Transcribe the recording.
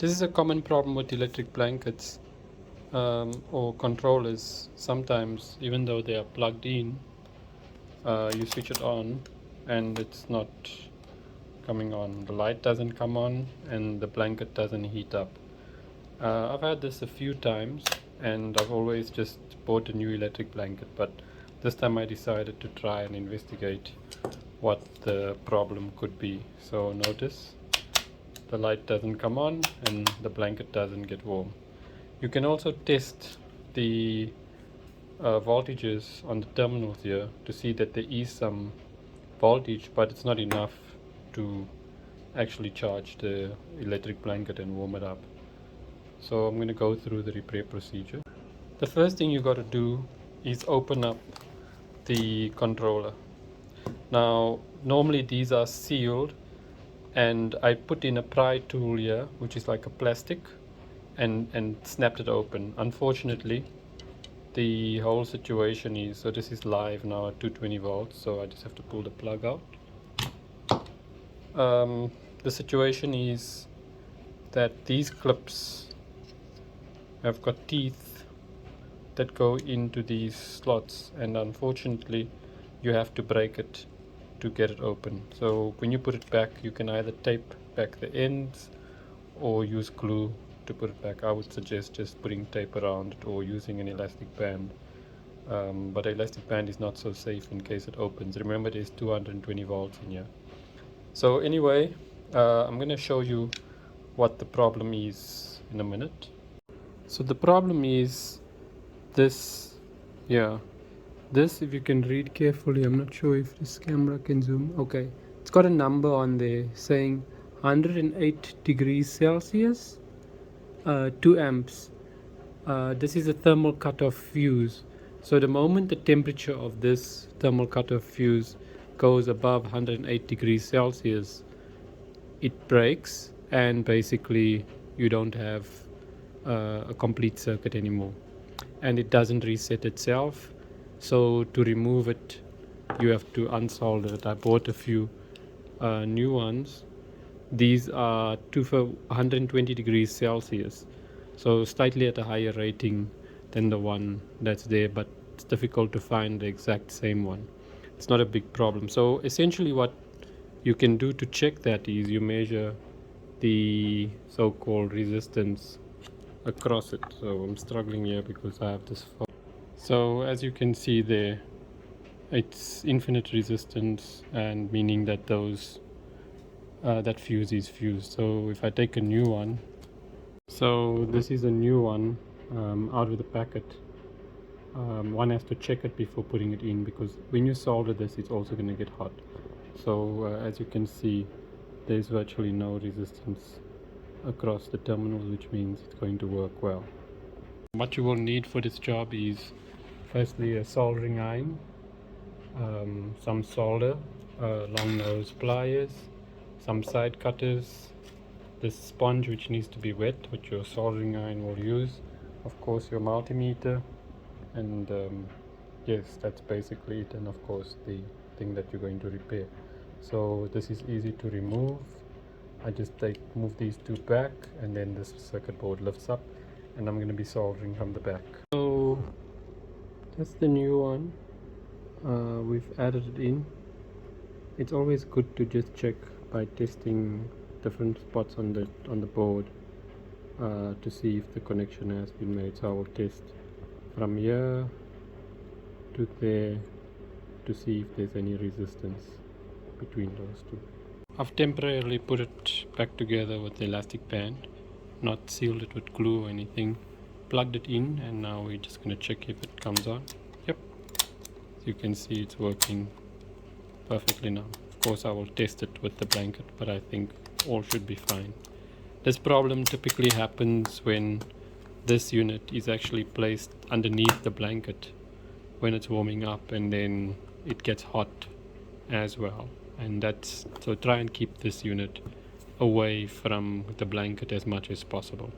This is a common problem with electric blankets or controllers. Sometimes, even though they are plugged in, you switch it on and it's not coming on. The light doesn't come on and the blanket doesn't heat up. I've had this a few times and I've always just bought a new electric blanket, but this time I decided to try and investigate what the problem could be. So notice the light doesn't come on and the blanket doesn't get warm. You can also test the voltages on the terminals here to see that there is some voltage, but it's not enough to actually charge the electric blanket and warm it up. So I'm going to go through the repair procedure. The first thing you got to do is open up the controller. Now normally these are sealed, and I put in a pry tool here, which is like a plastic, and snapped it open. Unfortunately, the whole situation is, so this is live now at 220 volts, so I just have to pull the plug out. The situation is that these clips have got teeth that go into these slots, and unfortunately you have to break it to get it open. So when you put it back, you can either tape back the ends or use glue to put it back. I would suggest just putting tape around it or using an elastic band, but an elastic band is not so safe in case it opens. Remember, there's 220 volts in here. So anyway, I'm going to show you what the problem is in a minute. So the problem is this here. This, if you can read carefully, I'm not sure if this camera can zoom. Okay, it's got a number on there saying 108 degrees Celsius, 2 amps. This is a thermal cutoff fuse. So the moment the temperature of this thermal cutoff fuse goes above 108 degrees Celsius, it breaks, and basically you don't have a complete circuit anymore, and it doesn't reset itself. So to remove it, you have to unsolder it. I bought a few new ones. These are 120 degrees Celsius, so slightly at a higher rating than the one that's there, but it's difficult to find the exact same one. It's not a big problem. So essentially what you can do to check that is you measure the so-called resistance across it. So I'm struggling here because I have this phone. So as you can see there, it's infinite resistance, and meaning that those that fuse is fused. So if I take a new one, so this is a new one out of the packet. One has to check it before putting it in, because when you solder this, it's also going to get hot. So as you can see, there's virtually no resistance across the terminals, which means it's going to work well. What you will need for this job is firstly a soldering iron, some solder, long nose pliers, some side cutters, this sponge which needs to be wet, which your soldering iron will use, of course your multimeter, and yes, that's basically it, and of course the thing that you're going to repair. So this is easy to remove. I just move these two back, and then this circuit board lifts up, and I'm going to be soldering from the back. So that's the new one. We've added it in. It's always good to just check by testing different spots on the board to see if the connection has been made. So I will test from here to there to see if there's any resistance between those two. I've temporarily put it back together with the elastic band, not sealed it with glue or anything, plugged it in, and now we're just going to check if it comes on. Yep, as you can see, it's working perfectly now. Of course I will test it with the blanket, but I think all should be fine. This problem typically happens when this unit is actually placed underneath the blanket when it's warming up, and then it gets hot as well. And so try and keep this unit away from the blanket as much as possible.